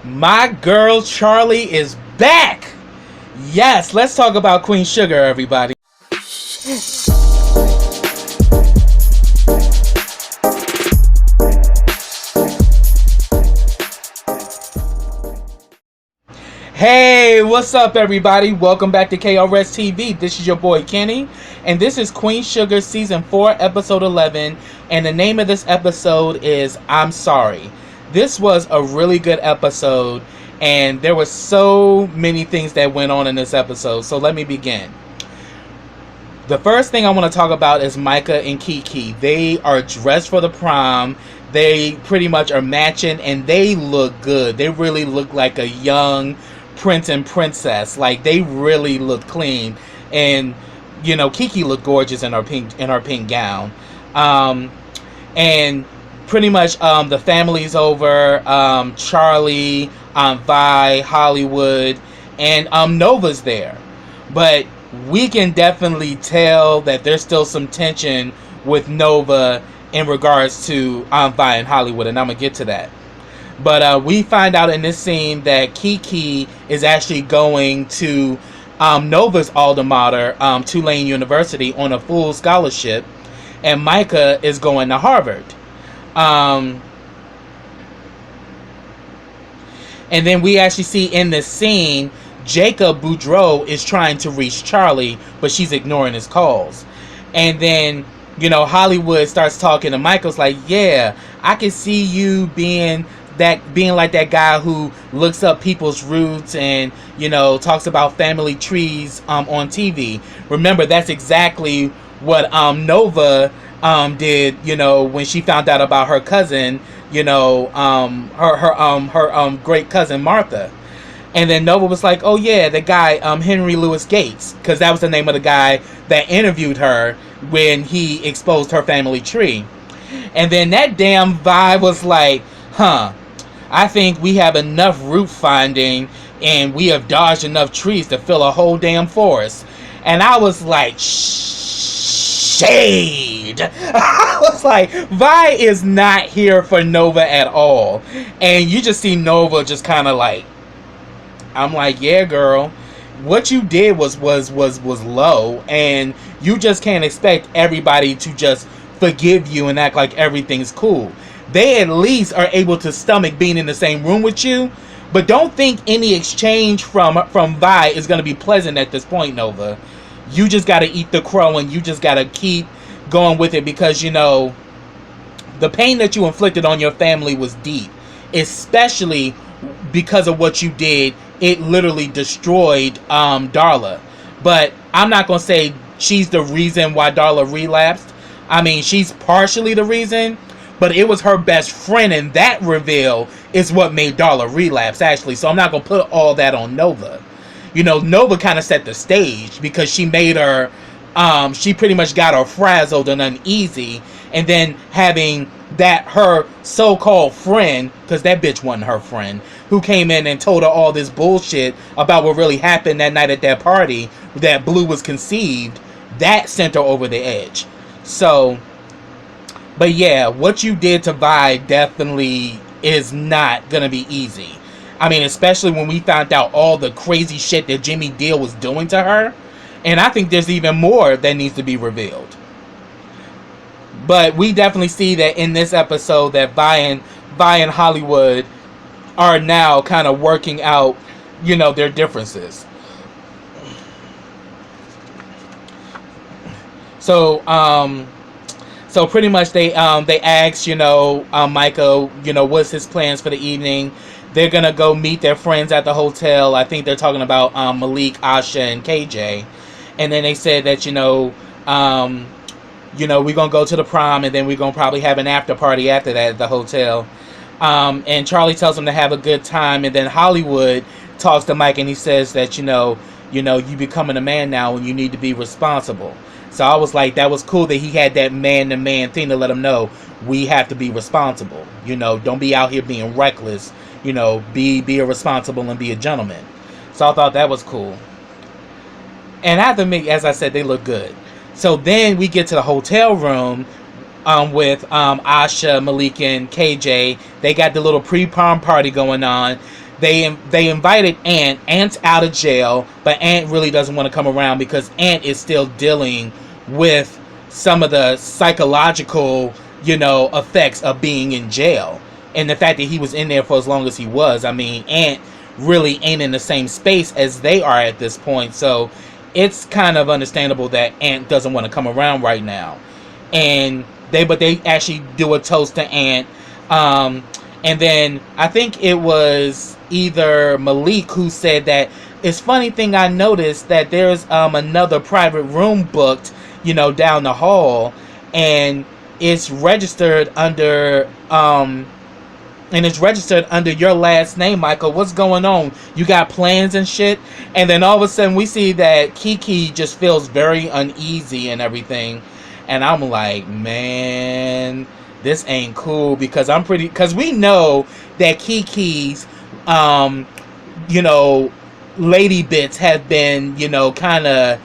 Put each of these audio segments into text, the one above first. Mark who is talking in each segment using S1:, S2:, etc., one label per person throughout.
S1: My girl Charlie is back. Yes, let's talk about Queen Sugar, everybody. Hey, what's up, everybody? Welcome back to KRSTV. This is your boy Kenny, and this is Queen Sugar Season 4, Episode 11, and the name of this episode is I'm Sorry. This was a really good episode, and there were so many things that went on in this episode, so let me begin. The first thing I want to talk about is Micah and Kiki. They are dressed for the prom. They pretty much are matching, and they look good. They really look like a young prince and princess. Like, they really look clean, and you know, Kiki looked gorgeous in her pink gown. And pretty much the family's over. Charlie, Vi, Hollywood, and Nova's there, but we can definitely tell that there's still some tension with Nova in regards to Vi and Hollywood, and I'm gonna get to that. But we find out in this scene that Kiki is actually going to Nova's alma mater, Tulane University, on a full scholarship, and Micah is going to Harvard. And then we actually see in this scene, Jacob Boudreaux is trying to reach Charlie, but she's ignoring his calls. And then, you know, Hollywood starts talking to Michael's like, yeah, I can see you being like that guy who looks up people's roots and, you know, talks about family trees on TV. Remember, that's exactly what Nova did, you know, when she found out about her cousin, you know, her great cousin Martha. And then Nova was like, oh yeah, the guy Henry Louis Gates, because that was the name of the guy that interviewed her when he exposed her family tree. And then that damn Vi was like, I think we have enough root finding and we have dodged enough trees to fill a whole damn forest. And I was like, shade. I was like, Vi is not here for Nova at all. And you just see Nova just kind of like, I'm like, yeah, girl, what you did was low, and you just can't expect everybody to just forgive you and act like everything's cool. They at least are able to stomach being in the same room with you, but don't think any exchange from Vi is going to be pleasant at this point, Nova. You just got to eat the crow, and you just got to keep going with it, because, you know, the pain that you inflicted on your family was deep, especially because of what you did. It literally destroyed Darla. But I'm not going to say she's the reason why Darla relapsed. I mean, she's partially the reason, but it was her best friend, and that reveal is what made Darla relapse, actually. So I'm not going to put all that on Nova. You know, Nova kind of set the stage, because she made her, she pretty much got her frazzled and uneasy, and then having that her so-called friend, because that bitch wasn't her friend, who came in and told her all this bullshit about what really happened that night at that party that Blue was conceived, that sent her over the edge. So, but yeah, what you did to Vi definitely is not gonna be easy. I mean, especially when we found out all the crazy shit that Jimmy Deal was doing to her, and I think there's even more that needs to be revealed. But we definitely see that in this episode that Vi and Hollywood are now kind of working out, you know, their differences. So so pretty much they asked, you know, Micah, you know, what's his plans for the evening. They're gonna go meet their friends at the hotel. I think they're talking about Malik, Asha, and KJ. And then they said that, you know, we're gonna go to the prom, and then we're gonna probably have an after party after that at the hotel. And Charlie tells them to have a good time, and then Hollywood talks to Mike, and he says that, you know, you becoming a man now, and you need to be responsible. So I was like, that was cool that he had that man-to-man thing to let him know we have to be responsible. You know, don't be out here being reckless. You know, be a responsible and be a gentleman. So I thought that was cool. And I have to admit, as I said, they look good. So then we get to the hotel room with Asha, Malik, and KJ. They got the little pre-prom party going on. they invited Ant. Ant's out of jail, but Ant really doesn't want to come around because Ant is still dealing with some of the psychological, effects of being in jail. And the fact that he was in there for as long as he was. I mean, Ant really ain't in the same space as they are at this point. So it's kind of understandable that Ant doesn't want to come around right now. And they actually do a toast to Ant. And then I think it was either Malik who said that it's funny thing I noticed that there's another private room booked, down the hall, and it's registered under your last name, Michael. What's going on? You got plans and shit? And then all of a sudden we see that Kiki just feels very uneasy and everything. And I'm like, man, this ain't cool, because we know that Kiki's lady bits have been, they've been kind of,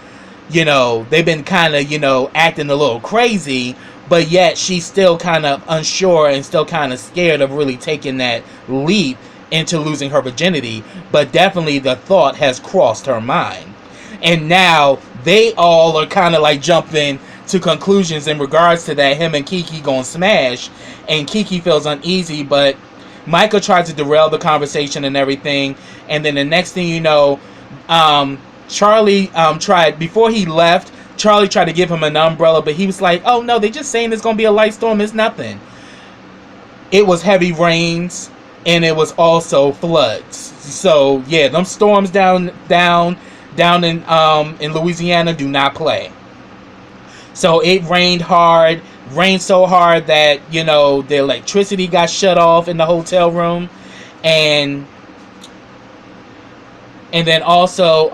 S1: acting a little crazy, but yet she's still kind of unsure and still kind of scared of really taking that leap into losing her virginity. But definitely the thought has crossed her mind. And now they all are kind of like jumping to conclusions in regards to that, him and Kiki gonna smash, and Kiki feels uneasy, but Micah tries to derail the conversation and everything. And then the next thing you know, Charlie tried, before he left, Charlie tried to give him an umbrella, but he was like, oh no, they're just saying it's gonna be a light storm, it's nothing. It was heavy rains, and it was also floods. So yeah, them storms down in Louisiana do not play. So it rained so hard that, the electricity got shut off in the hotel room. And then also,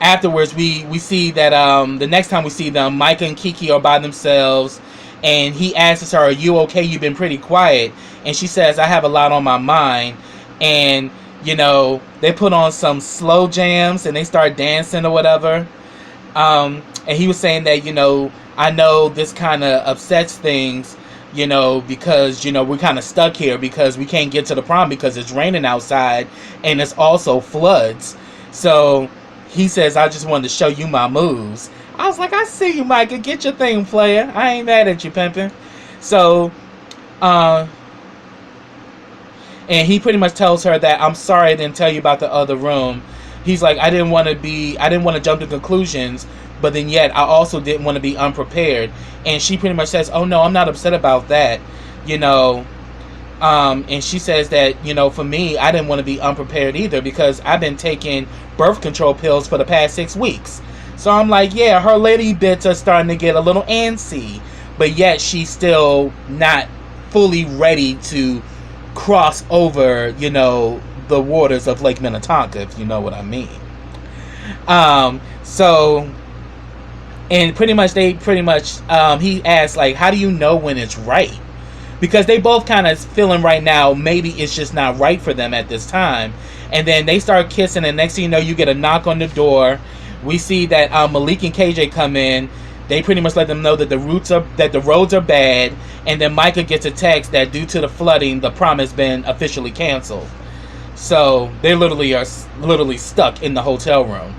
S1: afterwards, we see that the next time we see them, Micah and Kiki are by themselves. And he asks her, are you okay? You've been pretty quiet. And she says, I have a lot on my mind. And, they put on some slow jams and they start dancing or whatever. And he was saying that, I know this kind of upsets things, because, we're kind of stuck here because we can't get to the prom because it's raining outside and it's also floods. So he says, I just wanted to show you my moves. I was like, I see you, Micah. Get your thing, player. I ain't mad at you, pimping. So, and he pretty much tells her that, I'm sorry I didn't tell you about the other room. He's like, I didn't want to jump to conclusions, but then yet I also didn't want to be unprepared. And she pretty much says, oh no, I'm not upset about that. And she says that, for me, I didn't want to be unprepared either, because I've been taking birth control pills for the past 6 weeks. So I'm like, yeah, her lady bits are starting to get a little antsy, but yet she's still not fully ready to cross over, the waters of Lake Minnetonka, if you know what I mean. So, and he asks, like, how do you know when it's right? Because they both kind of feeling right now, maybe it's just not right for them at this time. And then they start kissing, and next thing you know, you get a knock on the door. We see that Malik and KJ come in. They pretty much let them know that the roads are bad. And then Micah gets a text that due to the flooding, the prom has been officially canceled. So they are literally stuck in the hotel room.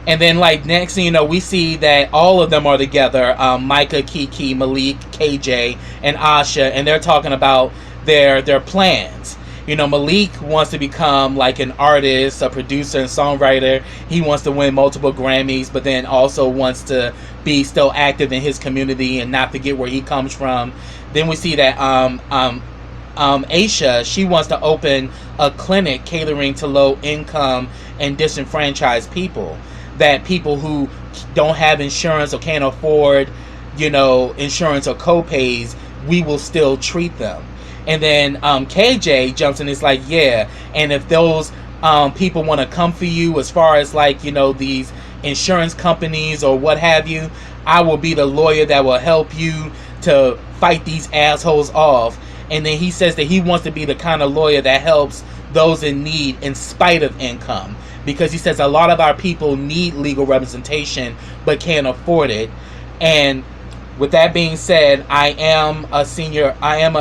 S1: And then, next thing you know, we see that all of them are together. Micah, Kiki, Malik, KJ, and Asha, and they're talking about their plans. Malik wants to become an artist, a producer, and songwriter. He wants to win multiple Grammys, but then also wants to be still active in his community and not forget where he comes from. Then we see that Aisha, she wants to open a clinic catering to low income and disenfranchised people. That people who don't have insurance or can't afford, insurance or co-pays, we will still treat them. And then KJ jumps in and is like, yeah, and if those people want to come for you as far as these insurance companies or what have you, I will be the lawyer that will help you to fight these assholes off. And then he says that he wants to be the kind of lawyer that helps those in need in spite of income. Because he says a lot of our people need legal representation but can't afford it. And With that being said, I am a senior. I am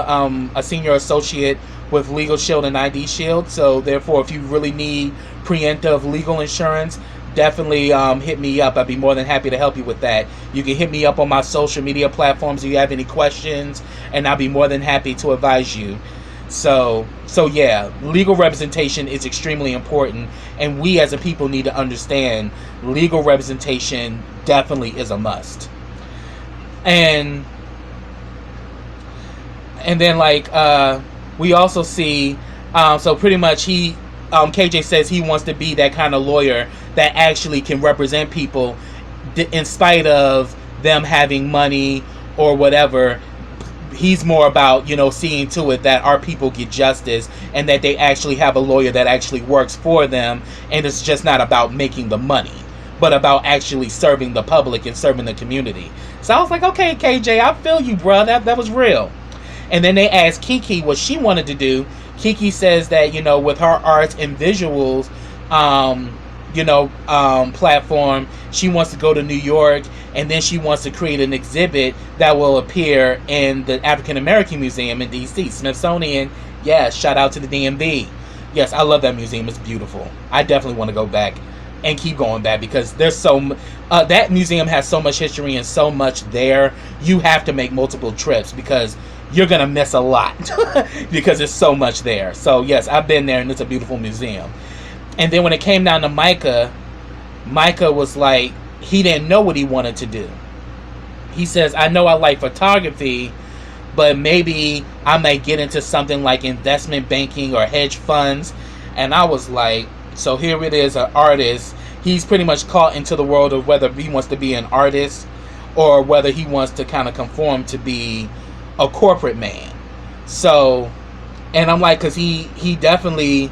S1: a senior associate with Legal Shield and ID Shield. So therefore, if you really need preemptive legal insurance, definitely hit me up. I'd be more than happy to help you with that. You can hit me up on my social media platforms if you have any questions, and I'll be more than happy to advise you. So yeah, legal representation is extremely important, and we as a people need to understand legal representation definitely is a must. And then like we also see so pretty much he KJ says he wants to be that kind of lawyer that actually can represent people in spite of them having money or whatever. He's more about, seeing to it that our people get justice and that they actually have a lawyer that actually works for them, and it's just not about making the money, but about actually serving the public and serving the community. So I was like, okay, KJ, I feel you, bro. That was real. And then they asked Kiki what she wanted to do. Kiki says that, with her arts and visuals, platform, she wants to go to New York, and then she wants to create an exhibit that will appear in the African American Museum in DC, Smithsonian. Yes, shout out to the DMV. Yes, I love that museum. It's beautiful. I definitely want to go back and keep going back because there's that museum has so much history and so much there. You have to make multiple trips because you're gonna miss a lot because there's so much there. So yes, I've been there and it's a beautiful museum. And then when it came down to Micah was like, he didn't know what he wanted to do. He says, I know I like photography, but maybe I might get into something like investment banking or hedge funds. And I was like, so here it is, an artist. He's pretty much caught into the world of whether he wants to be an artist or whether he wants to kind of conform to be a corporate man. So, and I'm like, because he definitely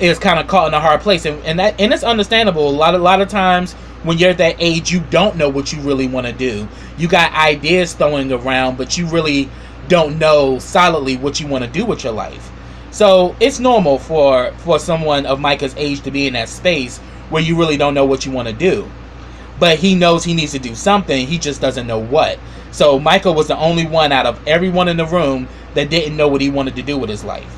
S1: is kind of caught in a hard place, and it's understandable. A lot of times when you're at that age, you don't know what you really want to do. You got ideas throwing around, but you really don't know solidly what you want to do with your life. So it's normal for someone of Micah's age to be in that space where you really don't know what you want to do. But he knows he needs to do something, he just doesn't know what. So Micah was the only one out of everyone in the room that didn't know what he wanted to do with his life.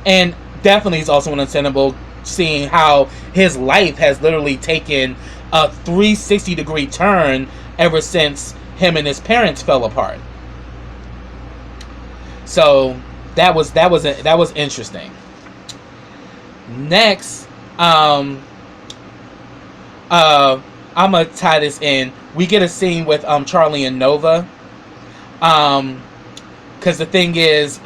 S1: And definitely is also understandable seeing how his life has literally taken a 360-degree turn ever since him and his parents fell apart. So that was interesting. Next, I'm gonna tie this in. We get a scene with Charlie and Nova, because the thing is,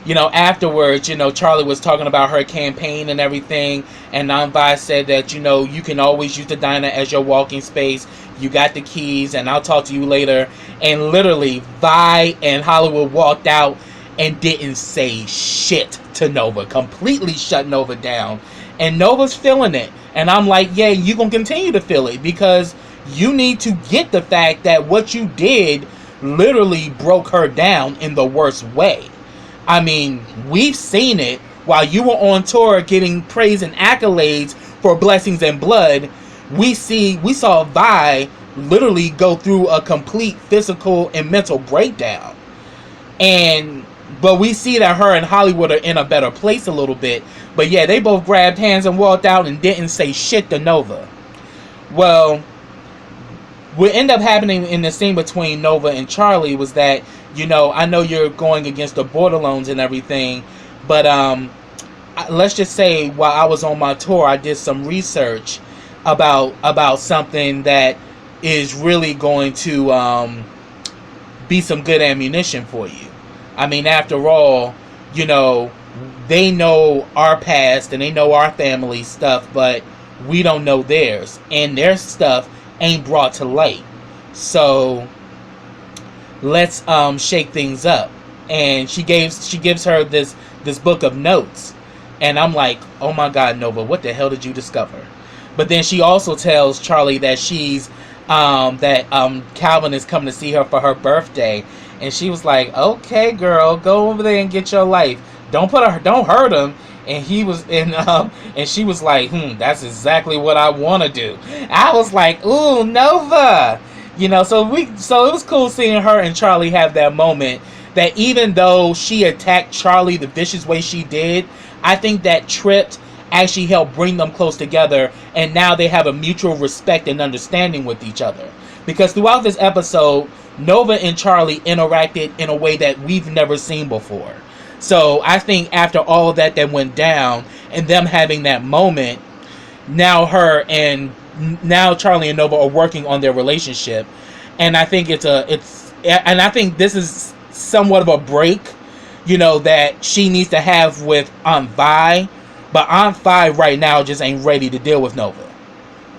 S1: afterwards, Charlie was talking about her campaign and everything, and Vi said that, you can always use the diner as your walking space. You got the keys, and I'll talk to you later. And literally, Vi and Hollywood walked out and didn't say shit to Nova. Completely shut Nova down. And Nova's feeling it. And I'm like, yeah, you're going to continue to feel it because you need to get the fact that what you did literally broke her down in the worst way. I mean, we've seen it while you were on tour getting praise and accolades for Blessings and Blood. We saw Vi literally go through a complete physical and mental breakdown. But we see that her and Hollywood are in a better place a little bit. But yeah, they both grabbed hands and walked out and didn't say shit to Nova. Well, what ended up happening in the scene between Nova and Charlie was that, I know you're going against the border loans and everything, but let's just say while I was on my tour, I did some research about something that is really going to be some good ammunition for you. I mean, after all, they know our past and they know our family stuff, but we don't know theirs, and their stuff ain't brought to light. So let's shake things up. And she gives her this book of notes, and I'm like, oh my God, Nova, what the hell did you discover? But then she also tells Charlie that she's Calvin is coming to see her for her birthday, and she was like, okay, girl, go over there and get your life. Don't hurt him. And he was and she was like, that's exactly what I want to do. I was like, ooh, Nova. So it was cool seeing her and Charlie have that moment. That even though she attacked Charlie the vicious way she did, I think that trip actually helped bring them close together, and now they have a mutual respect and understanding with each other. Because throughout this episode, Nova and Charlie interacted in a way that we've never seen before. So I think after all that went down and them having that moment, now Charlie and Nova are working on their relationship, and I think I think this is somewhat of a break, that she needs to have with Aunt Vi, but Aunt Vi right now just ain't ready to deal with Nova,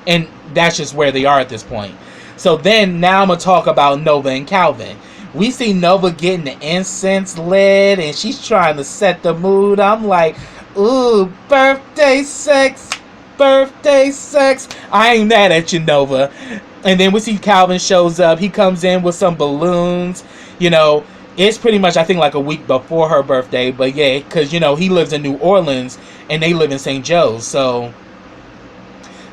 S1: and that's just where they are at this point. So then now I'm gonna talk about Nova and Calvin. We see Nova getting the incense lit, and she's trying to set the mood. I'm like, ooh, birthday sex. I ain't mad at you, Nova. And then we see Calvin shows up. He comes in with some balloons. It's pretty much, I think, like a week before her birthday. But yeah, because, he lives in New Orleans and they live in St. Joe's. So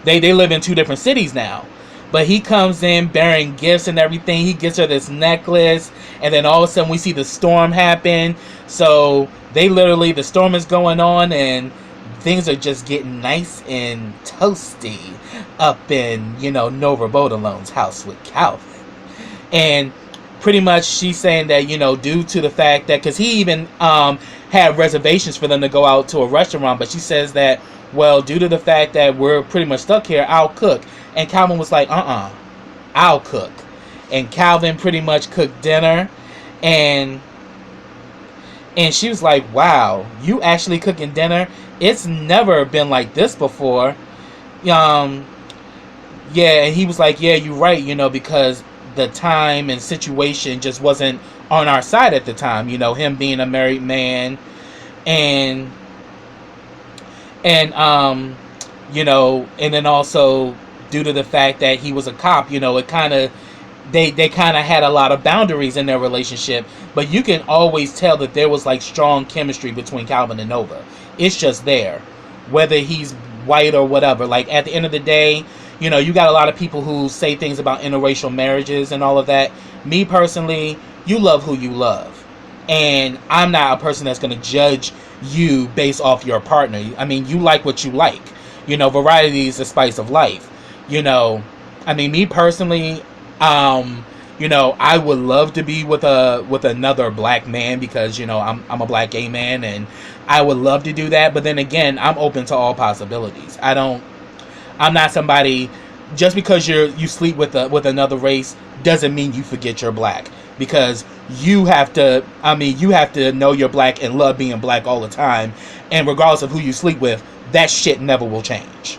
S1: they live in two different cities now. But he comes in bearing gifts and everything. He gets her this necklace. And then all of a sudden we see the storm happen. So the storm is going on, and things are just getting nice and toasty up in, Nova Bodalone's house with Calvin. And pretty much she's saying that, due to the fact that, because he even had reservations for them to go out to a restaurant, but she says that, well, due to the fact that we're pretty much stuck here, I'll cook. And Calvin was like, I'll cook. And Calvin pretty much cooked dinner, and she was like, wow, you actually cooking dinner? It's never been like this before. Yeah, and he was like, yeah, you're right, because the time and situation just wasn't on our side at the time, him being a married man, and and then also due to the fact that he was a cop, it kind of, they kind of had a lot of boundaries in their relationship, but you can always tell that there was like strong chemistry between Calvin and Nova. It's just there, whether he's white or whatever. Like, at the end of the day, you got a lot of people who say things about interracial marriages and all of that. Me personally, you love who you love, and I'm not a person that's going to judge you based off your partner. I mean, you like what you like. Variety is the spice of life. I mean, me personally, I would love to be with another black man, because I'm a black gay man, and I would love to do that. But then again, I'm open to all possibilities. I'm not somebody, just because you sleep with another race doesn't mean you forget you're black, because you have to know you're black and love being black all the time, and regardless of who you sleep with, that shit never will change.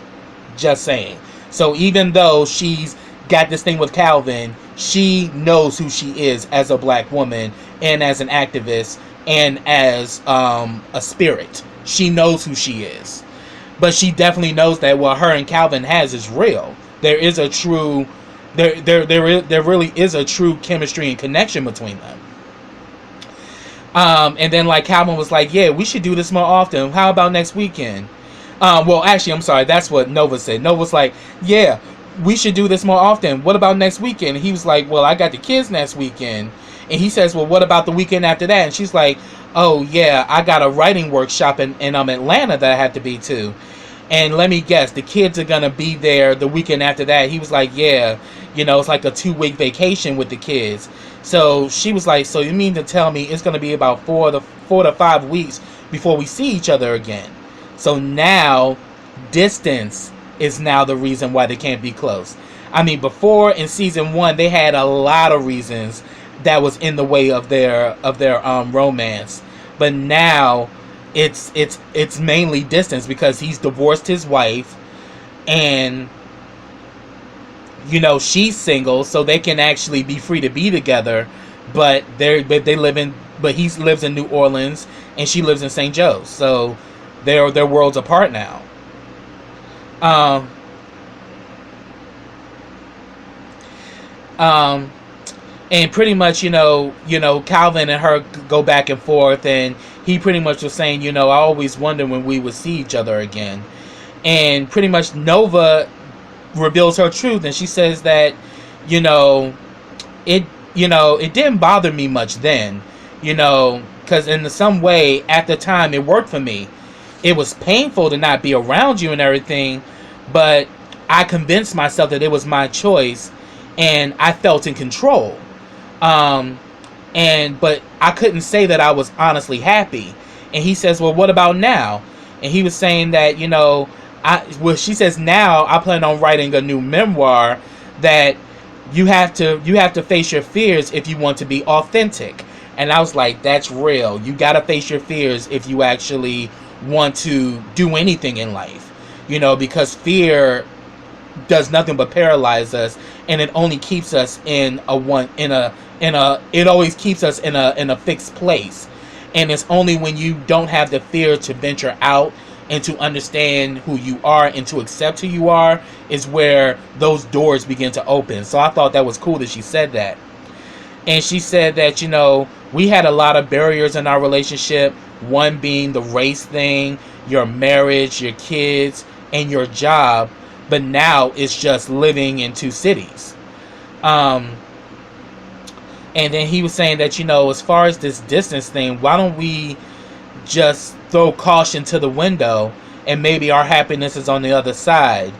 S1: Just saying. So even though she's got this thing with Calvin, she knows who she is as a black woman, and as an activist, and as a spirit. She knows who she is. But she definitely knows that what her and Calvin has is real. There is a true, there really is a true chemistry and connection between them. And then like Calvin was like, yeah, we should do this more often. How about next weekend? Well, actually, I'm sorry. That's what Nova said. Nova was like, yeah, we should do this more often. What about next weekend? And he was like, well, I got the kids next weekend. And he says, well, what about the weekend after that? And she's like, oh, yeah, I got a writing workshop in Atlanta that I have to be to. And let me guess, the kids are going to be there the weekend after that. He was like, yeah, it's like a 2-week vacation with the kids. So she was like, so you mean to tell me it's going to be about 4 to 5 weeks before we see each other again? So now distance is now the reason why they can't be close. I mean, before in season 1, they had a lot of reasons that was in the way of their romance. But now it's mainly distance, because he's divorced his wife, and she's single, so they can actually be free to be together. But he lives in New Orleans and she lives in St. Joe's, so they're worlds apart now. And pretty much, Calvin and her go back and forth, and he pretty much was saying, I always wonder when we would see each other again. And pretty much Nova reveals her truth, and she says that, you know, it, it didn't bother me much then, because in some way at the time it worked for me. It was painful to not be around you and everything, but I convinced myself that it was my choice, and I felt in control. But I couldn't say that I was honestly happy. And he says, well, what about now? And he was saying that, she says, now I plan on writing a new memoir that you have to face your fears if you want to be authentic. And I was like, that's real. You got to face your fears if you actually want to do anything in life, because fear does nothing but paralyze us, and it only keeps us it always keeps us in a fixed place. And it's only when you don't have the fear to venture out and to understand who you are and to accept who you are is where those doors begin to open. So I thought that was cool that she said that. And she said that, we had a lot of barriers in our relationship, one being the race thing, your marriage, your kids, and your job. But now it's just living in two cities. And then he was saying that, as far as this distance thing, why don't we just throw caution to the window and maybe our happiness is on the other side.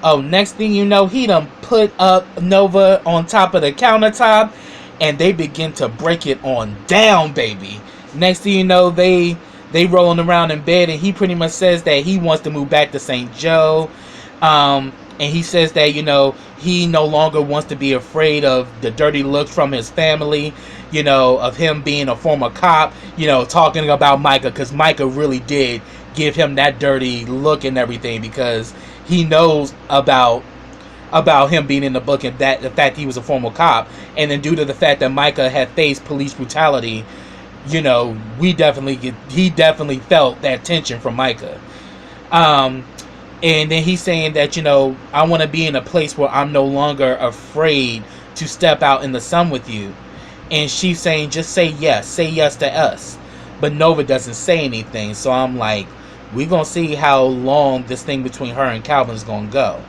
S1: Oh, next thing you know, he done put up Nova on top of the countertop and they begin to break it on down, baby. Next thing you know, they rolling around in bed, and he pretty much says that he wants to move back to St. Joe. And he says that, he no longer wants to be afraid of the dirty looks from his family, of him being a former cop, talking about Micah, because Micah really did give him that dirty look and everything, because he knows about him being in the book and that the fact he was a former cop. And then due to the fact that Micah had faced police brutality, he definitely felt that tension from Micah. And then he's saying that, I want to be in a place where I'm no longer afraid to step out in the sun with you. And she's saying, just say yes to us. But Nova doesn't say anything. So I'm like, we're going to see how long this thing between her and Calvin is going to go.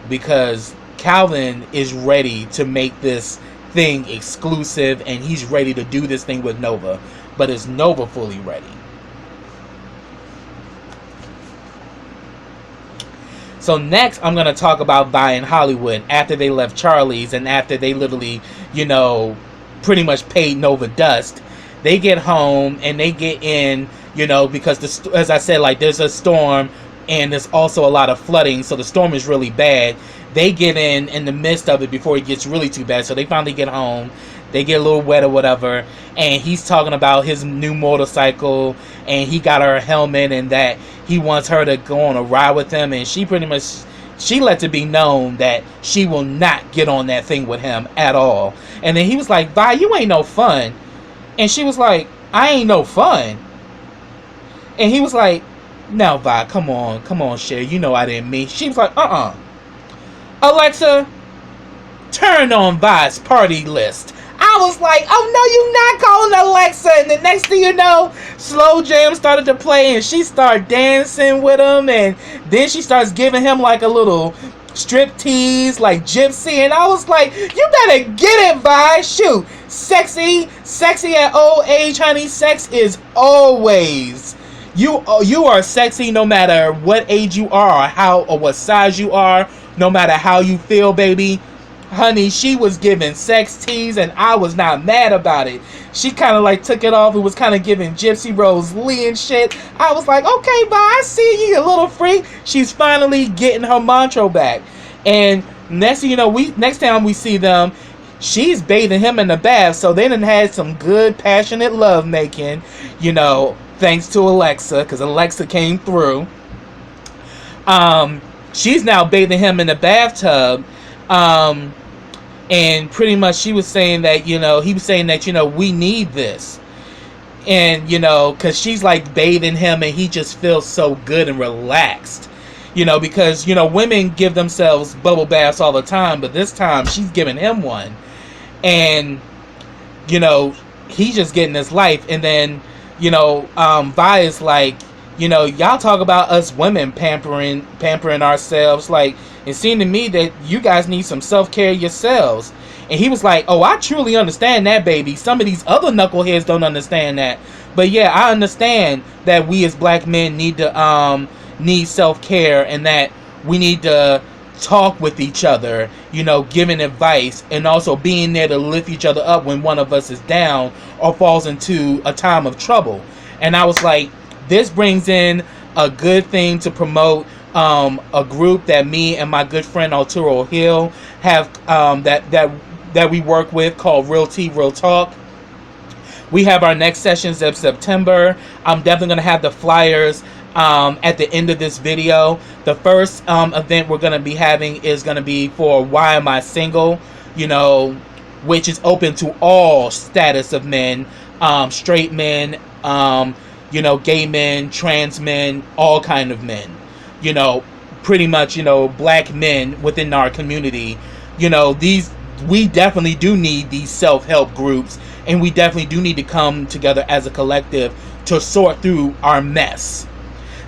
S1: Because Calvin is ready to make this thing exclusive, and he's ready to do this thing with Nova. But is Nova fully ready? So next, I'm going to talk about Vi in Hollywood after they left Charlie's and after they literally, pretty much paid Nova dust. They get home and they get in, because, as I said, like, there's a storm and there's also a lot of flooding. So the storm is really bad. They get in the midst of it before it gets really too bad. So they finally get home. They get a little wet or whatever. And he's talking about his new motorcycle. And he got her a helmet and that he wants her to go on a ride with him. And she lets it be known that she will not get on that thing with him at all. And then he was like, Vi, you ain't no fun. And she was like, I ain't no fun. And he was like, now, Vi, come on, Cher. I didn't mean. She was like, Alexa, turn on Vi's party list. I was like, oh no, you're not calling Alexa. And the next thing you know, Slow Jam started to play and she started dancing with him. And then she starts giving him like a little strip tease, like gypsy. And I was like, you better get it, Vi. Shoot. Sexy at old age, honey. Sex is always. You are sexy no matter what age you are or what size you are, no matter how you feel, baby. Honey, she was giving sex tease and I was not mad about it. She kind of like took it off. It was kind of giving Gypsy Rose Lee and shit. I was like, okay, bye, I see you little freak. She's finally getting her mantra back. And next thing you know, next time we see them, she's bathing him in the bath. So they done had some good passionate love making, thanks to Alexa, because Alexa came through. She's now bathing him in the bathtub. And pretty much she was saying that, he was saying that, we need this. And, because she's like bathing him and he just feels so good and relaxed. Because, women give themselves bubble baths all the time, but this time she's giving him one. And, he's just getting his life. And then, Vi is like, y'all talk about us women pampering ourselves. Like, It seemed to me that you guys need some self-care yourselves. And he was like, oh, I truly understand that, baby. Some of these other knuckleheads don't understand that. But yeah, I understand that we as black men need self-care, and that we need to talk with each other, you know, giving advice, and also being there to lift each other up when one of us is down or falls into a time of trouble. And I was like, this brings in a good thing to promote a group that me and my good friend Arturo Hill have that we work with, called Real Tea Real Talk. We have our next sessions of September. I'm definitely going to have the flyers at the end of this video. The first event we're going to be having is going to be for Why Am I Single, you know, which is open to all status of men, straight men, you know, gay men, trans men, all kind of men, you know, pretty much, you know, black men within our community. You know, we definitely do need these self-help groups, and we definitely do need to come together as a collective to sort through our mess.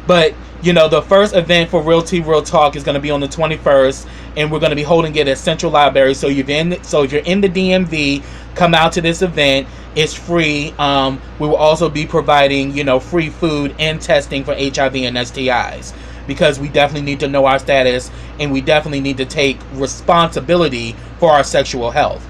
S1: But, you know, the first event for Real Tea Real Talk is going to be on the 21st, and we're going to be holding it at Central Library. So if you're in the DMV, come out to this event. It's free. We will also be providing, you know, free food and testing for HIV and STIs, because we definitely need to know our status, and we definitely need to take responsibility for our sexual health.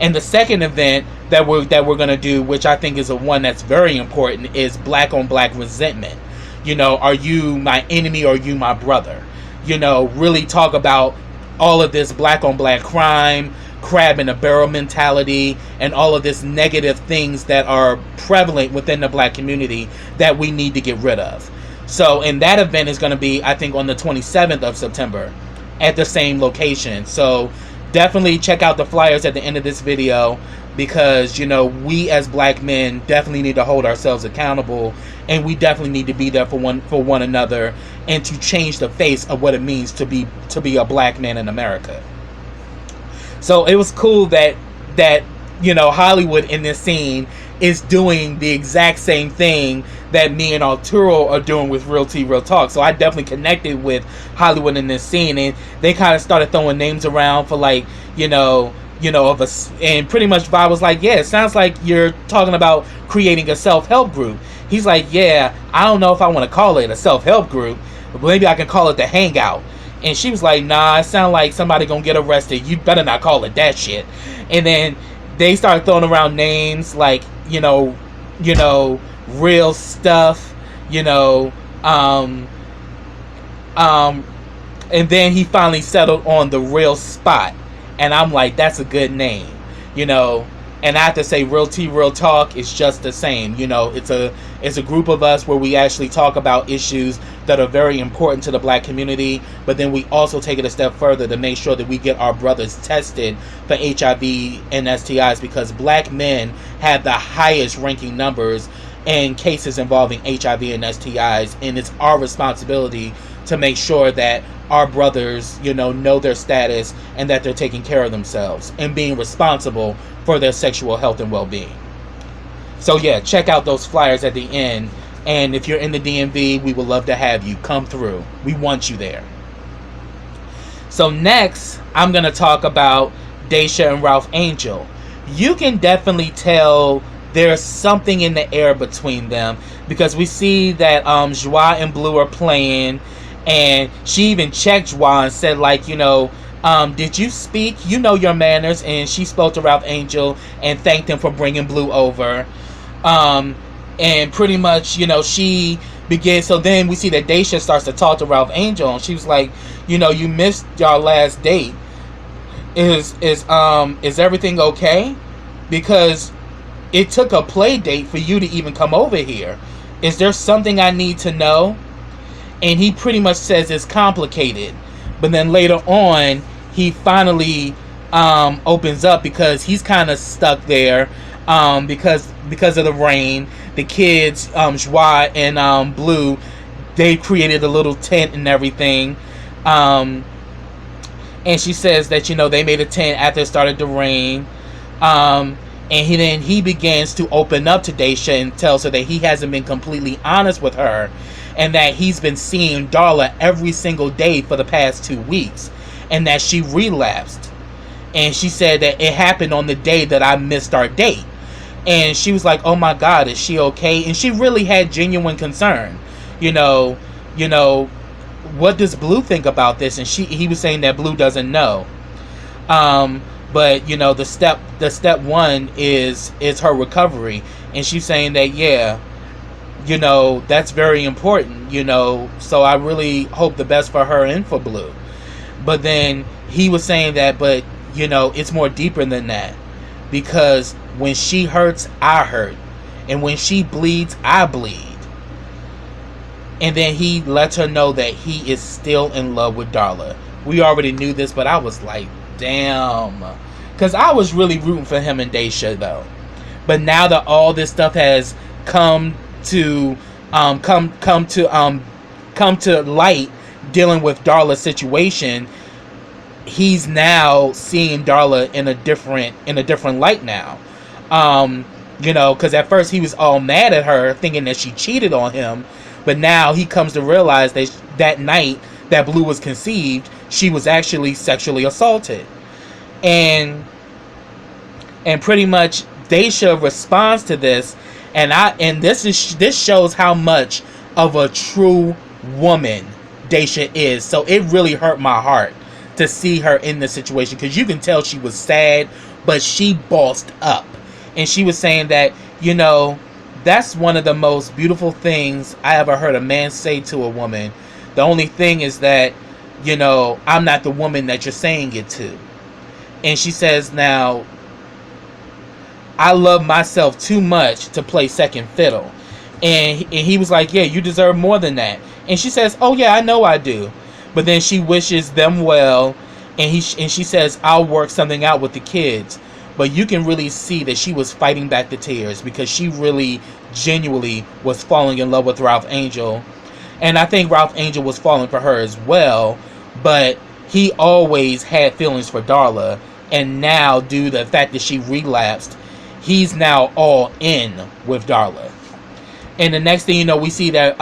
S1: And the second event that we're going to do, which I think is a one that's very important, is black on black resentment. You know, are you my enemy or are you my brother? You know, really talk about all of this black on black crime, crab in a barrel mentality, and all of this negative things that are prevalent within the black community that we need to get rid of. So, and that event is going to be, I think, on the 27th of September at the same location. So definitely check out the flyers at the end of this video, because, you know, we as black men definitely need to hold ourselves accountable, and we definitely need to be there for one another, and to change the face of what it means to be a black man in America. So it was cool that you know, Hollywood in this scene is doing the exact same thing that me and Arturo are doing with Real Tea Real Talk. So I definitely connected with Hollywood in this scene, and they kind of started throwing names around for, like, you know, of us, and pretty much Vibe was like, yeah, it sounds like you're talking about creating a self-help group. He's like, yeah, I don't know if I want to call it a self-help group, but maybe I can call it the Hangout. And she was like, nah, it sounds like somebody gonna get arrested. You better not call it that shit. And then they started throwing around names like, you know, real stuff, you know, and then he finally settled on the Real Spot. And I'm like, that's a good name, you know. And I have to say, Real Tea Real Talk is just the same. You know, it's a group of us where we actually talk about issues that are very important to the black community, but then we also take it a step further to make sure that we get our brothers tested for HIV and STIs, because black men have the highest ranking numbers in cases involving HIV and STIs, and it's our responsibility to make sure that our brothers, you know their status, and that they're taking care of themselves and being responsible for their sexual health and well-being. So yeah, check out those flyers at the end, and if you're in the DMV, we would love to have you come through. We want you there. So next, I'm going to talk about Daisha and Ralph Angel. You can definitely tell there's something in the air between them, because we see that Joie and Blue are playing, and she even checked Joie and said, like, you know, did you speak? You know your manners. And she spoke to Ralph Angel and thanked him for bringing Blue over. And pretty much, you know, she began. So then we see that Daisha starts to talk to Ralph Angel, and she was like, you know, you missed your last date. Is everything okay? Because it took a play date for you to even come over here. Is there something I need to know? And he pretty much says it's complicated. But then later on, he finally opens up, because he's kind of stuck there because of the rain. The kids, Joie and Blue, they created a little tent and everything. And she says that, you know, they made a tent after it started to rain. And then he begins to open up to Daisha and tells her that he hasn't been completely honest with her, and that he's been seeing Darla every single day for the past 2 weeks. and that she relapsed. And she said that it happened on the day that I missed our date. And she was like, oh my God, is she okay? And she really had genuine concern. You know, what does Blue think about this? And he was saying that Blue doesn't know. But you know, the step one is her recovery. And she's saying that, yeah, you know, that's very important, you know, so I really hope the best for her and for Blue. But then he was saying that, but you know, it's more deeper than that, because when she hurts, I hurt, and when she bleeds, I bleed. And then he lets her know that he is still in love with Darla. We already knew this, but I was like, damn, because I was really rooting for him and Daisha though. But now that all this stuff has come to light, dealing with Darla's situation, he's now seeing Darla in a different light now. You know, because at first he was all mad at her, thinking that she cheated on him, but now he comes to realize that that night that Blue was conceived, she was actually sexually assaulted. And pretty much Daisha responds to this, and this shows how much of a true woman Daisha is. So it really hurt my heart to see her in this situation, because you can tell she was sad, but she bossed up. And she was saying that, you know, that's one of the most beautiful things I ever heard a man say to a woman. The only thing is that, you know, I'm not the woman that you're saying it to. And she says, now, I love myself too much to play second fiddle. And he was like, yeah, you deserve more than that. And she says, oh yeah, I know I do. But then she wishes them well, and she says, I'll work something out with the kids. But you can really see that she was fighting back the tears, because she really genuinely was falling in love with Ralph Angel. And I think Ralph Angel was falling for her as well, but he always had feelings for Darla. And now, due to the fact that she relapsed, he's now all in with Darla. And the next thing you know, we see that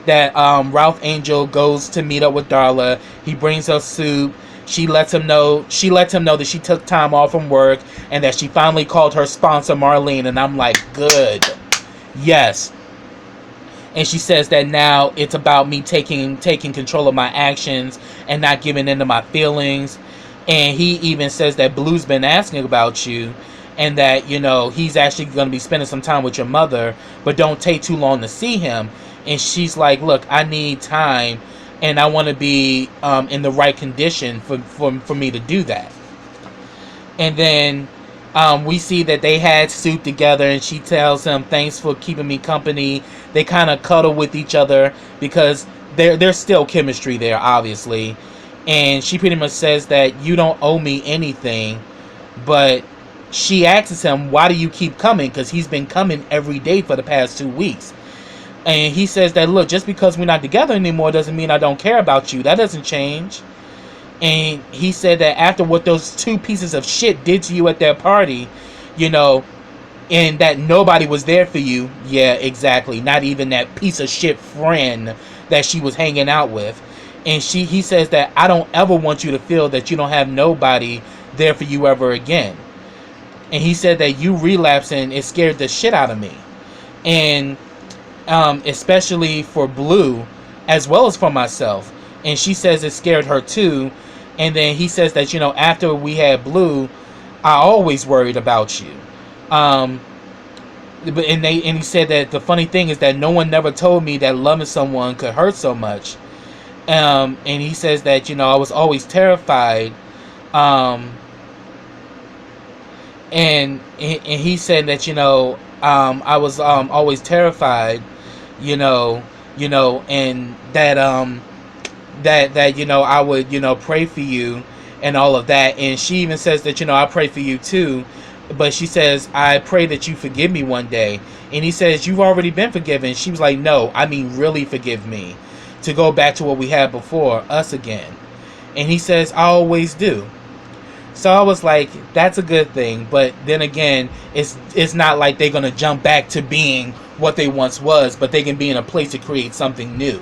S1: Ralph Angel goes to meet up with Darla. He brings her soup. She lets him know that she took time off from work, and that she finally called her sponsor Marlene. And I'm like, good, yes. And she says that now it's about me taking control of my actions and not giving in to my feelings. And he even says that Blue's been asking about you, and that, you know, he's actually going to be spending some time with your mother, but don't take too long to see him. And she's like, look, I need time, and I want to be in the right condition for me to do that. And then we see that they had soup together, and she tells him, thanks for keeping me company. They kind of cuddle with each other, because there's still chemistry there, obviously. And she pretty much says that you don't owe me anything. But she asks him, why do you keep coming? Because he's been coming every day for the past 2 weeks. And he says that, look, just because we're not together anymore doesn't mean I don't care about you. That doesn't change. And he said that after what those two pieces of shit did to you at that party, you know, and that nobody was there for you. Yeah, exactly. Not even that piece of shit friend that she was hanging out with. And he says that I don't ever want you to feel that you don't have nobody there for you ever again. And he said that you relapsing, it scared the shit out of me. And especially for Blue, as well as for myself. And she says it scared her too. And then he says that, you know, after we had Blue, I always worried about you. And he said that the funny thing is that no one never told me that loving someone could hurt so much. And he says that, you know, I was always terrified. And he said that, you know, I was always terrified, you know, and that that you know, I would, you know, pray for you and all of that. And she even says that, you know, I pray for you too, but she says, I pray that you forgive me one day. And he says, you've already been forgiven. She was like, no, I mean really forgive me, to go back to what we had before, us again. And he says, I always do. So I was like, that's a good thing. But then again, it's not like they're going to jump back to being what they once was, but they can be in a place to create something new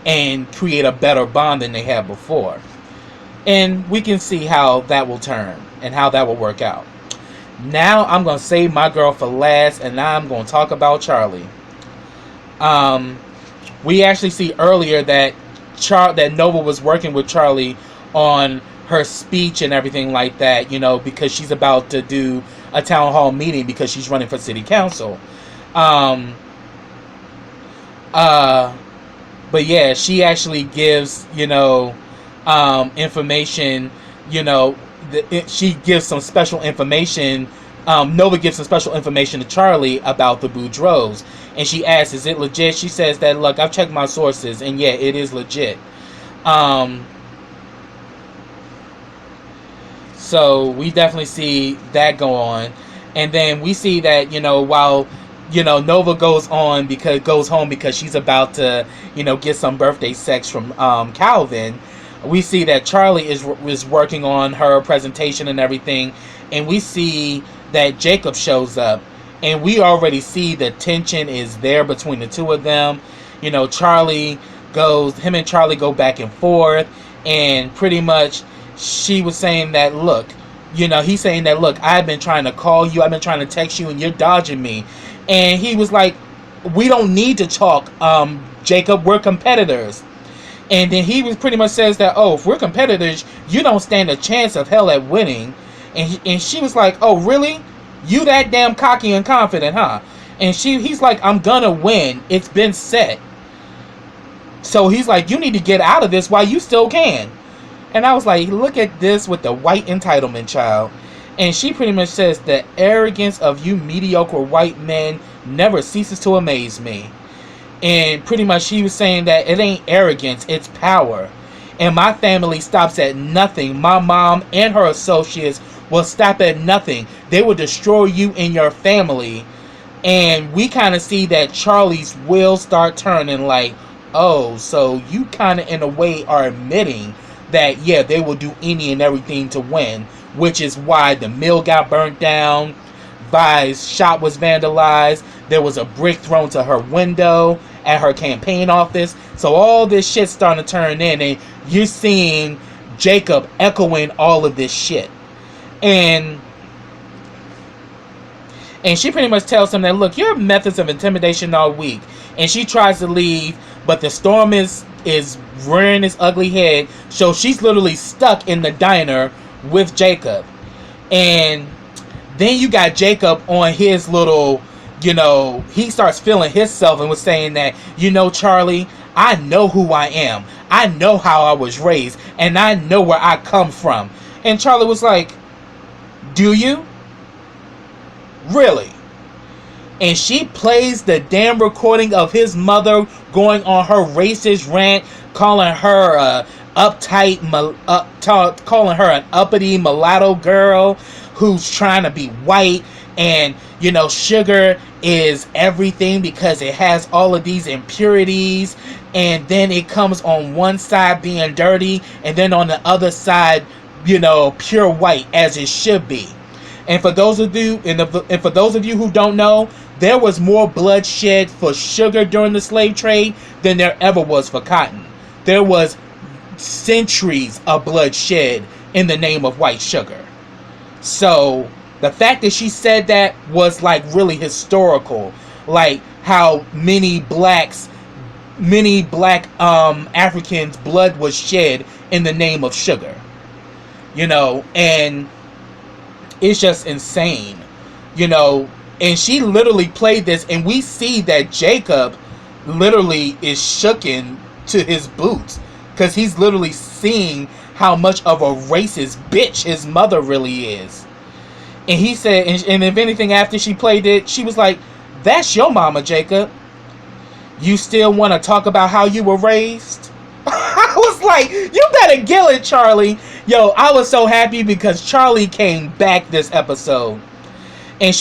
S1: and create a better bond than they had before. And we can see how that will turn and how that will work out. Now I'm going to save my girl for last, and now I'm going to talk about Charlie. We actually see earlier that that Nova was working with Charlie on her speech and everything like that, you know, because she's about to do a town hall meeting because she's running for city council. But yeah, she actually gives, you know, information, you know, she gives some special information. Nova gives some special information to Charlie about the Boudreaux. And she asks, is it legit? She says that, look, I've checked my sources, and yeah, it is legit. So we definitely see that go on. And then we see that, you know, while, you know, Nova goes home because she's about to, you know, get some birthday sex from Calvin. We see that Charlie is working on her presentation and everything, and we see that Jacob shows up, and we already see the tension is there between the two of them. You know, him and Charlie go back and forth, and pretty much she was saying that, look, you know, he's saying that, look, I've been trying to call you, I've been trying to text you, and you're dodging me. And he was like, we don't need to talk, Jacob, we're competitors. And then he was pretty much says that, oh, if we're competitors, you don't stand a chance of hell at winning. And she was like, oh, really? You that damn cocky and confident, huh? And he's like, I'm gonna win. It's been set. So he's like, you need to get out of this while you still can. And I was like, look at this with the white entitlement, child. And she pretty much says, the arrogance of you mediocre white men never ceases to amaze me. And pretty much she was saying that it ain't arrogance, it's power. And my family stops at nothing. My mom and her associates will stop at nothing. They will destroy you and your family. And we kind of see that Charlie's wheels start turning, like, oh, so you kind of in a way are admitting that, yeah, they will do any and everything to win. Which is why the mill got burnt down. Vi's shop was vandalized. There was a brick thrown to her window at her campaign office. So all this shit's starting to turn in, and you're seeing Jacob echoing all of this shit. And she pretty much tells him that, look, your methods of intimidation are weak. And she tries to leave, but the storm is rearing its ugly head. So she's literally stuck in the diner with Jacob. And then you got Jacob on his little, you know, he starts feeling himself and was saying that, you know, Charlie, I know who I am. I know how I was raised. And I know where I come from. And Charlie was like, do you? Really? And she plays the damn recording of his mother going on her racist rant, calling her calling her an uppity mulatto girl who's trying to be white, and, you know, sugar is everything because it has all of these impurities, and then it comes on one side being dirty, and then on the other side, you know, pure white as it should be. And for those of you, who don't know, there was more bloodshed for sugar during the slave trade than there ever was for cotton. There was centuries of bloodshed in the name of white sugar. So the fact that she said that was like really historical, like how many black Africans' blood was shed in the name of sugar, you know, and it's just insane, you know. And she literally played this, and we see that Jacob literally is shooken to his boots, because he's literally seeing how much of a racist bitch his mother really is. And he said, and if anything, after she played it, she was like, that's your mama, Jacob. You still want to talk about how you were raised? I was like, you better kill it, Charlie. Yo, I was so happy because Charlie came back this episode. And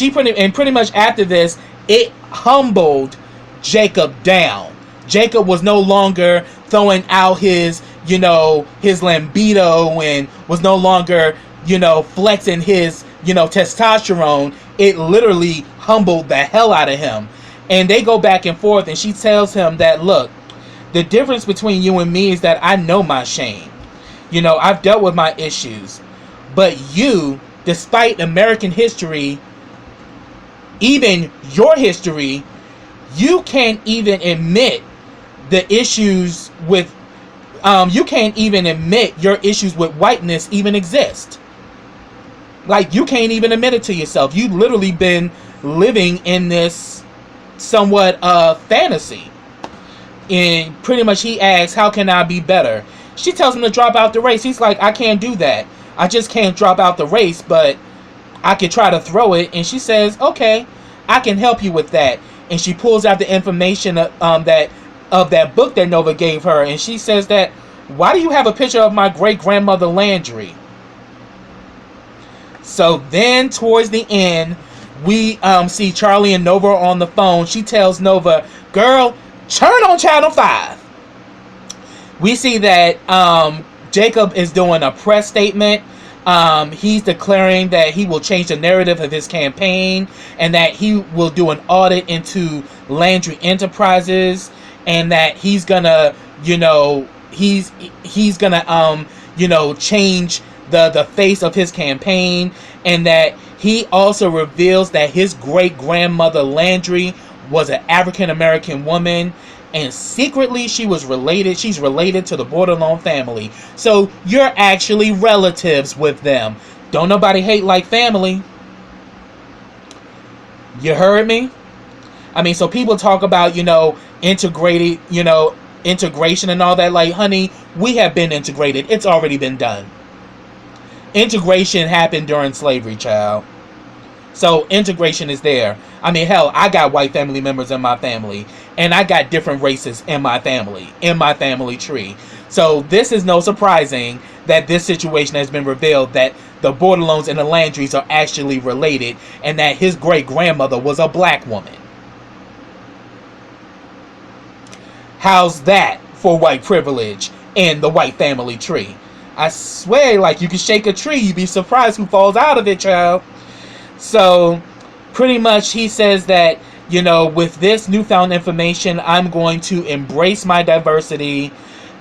S1: pretty much after this, it humbled Jacob down. Jacob was no longer throwing out his, you know, his libido, and was no longer, you know, flexing his, you know, testosterone. It literally humbled the hell out of him. And they go back and forth, and she tells him that, look, the difference between you and me is that I know my shame. You know, I've dealt with my issues. But you, despite American history, even your history, you can't even admit the issues with, you can't even admit your issues with whiteness even exist. Like, you can't even admit it to yourself. You've literally been living in this somewhat fantasy. And pretty much he asks, how can I be better? She tells him to drop out the race. He's like, I can't do that. I just can't drop out the race, but I could try to throw it. And she says, okay, I can help you with that. And she pulls out the information of that book that Nova gave her. And she says that, why do you have a picture of my great-grandmother Landry? So then towards the end, we see Charlie and Nova on the phone. She tells Nova, girl, turn on Channel 5. We see that Jacob is doing a press statement. He's declaring that he will change the narrative of his campaign and that he will do an audit into Landry Enterprises, and that he's gonna, you know, he's gonna you know, change the face of his campaign, and that he also reveals that his great-grandmother Landry was an African-American woman, and secretly she's related to the Bordelon family. So you're actually relatives with them. Don't nobody hate like family. You heard me? I mean, so people talk about, you know, integrated, you know, integration and all that. Like, honey, we have been integrated. It's already been done. Integration happened during slavery, child. So integration is there. I mean, hell, I got white family members in my family, and I got different races in my family tree. So this is no surprising that this situation has been revealed, that the Bordelons and the Landrys are actually related, and that his great-grandmother was a black woman. How's that for white privilege in the white family tree? I swear, like, you can shake a tree, you'd be surprised who falls out of it, child. So, pretty much he says that, you know, with this newfound information, I'm going to embrace my diversity,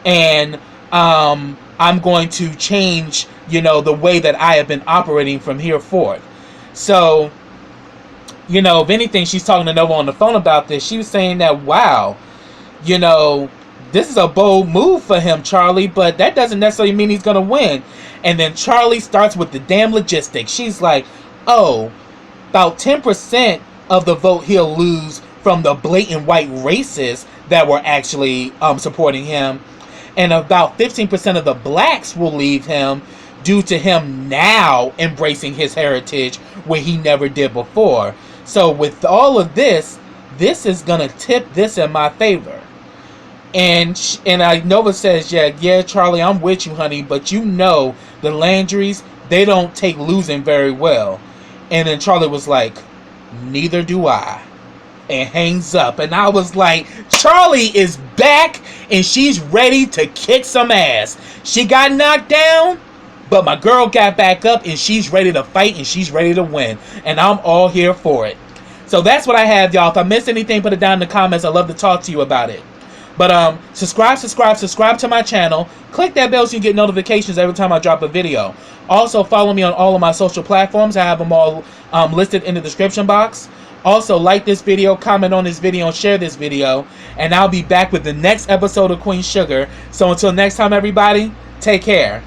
S1: and I'm going to change, you know, the way that I have been operating from here forth. So, you know, if anything, she's talking to Nova on the phone about this. She was saying that, wow, you know, this is a bold move for him, Charlie, but that doesn't necessarily mean he's going to win. And then Charlie starts with the damn logistics. She's like, oh, about 10% of the vote he'll lose from the blatant white racists that were actually supporting him. And about 15% of the blacks will leave him due to him now embracing his heritage where he never did before. So with all of this, this is going to tip this in my favor. And Nova says, yeah, Charlie, I'm with you, honey, but you know the Landrys, they don't take losing very well. And then Charlie was like, neither do I. And hangs up. And I was like, Charlie is back and she's ready to kick some ass. She got knocked down, but my girl got back up and she's ready to fight and she's ready to win. And I'm all here for it. So that's what I have, y'all. If I missed anything, put it down in the comments. I'd love to talk to you about it. But subscribe to my channel. Click that bell so you get notifications every time I drop a video. Also, follow me on all of my social platforms. I have them all listed in the description box. Also, like this video, comment on this video, and share this video. And I'll be back with the next episode of Queen Sugar. So until next time, everybody, take care.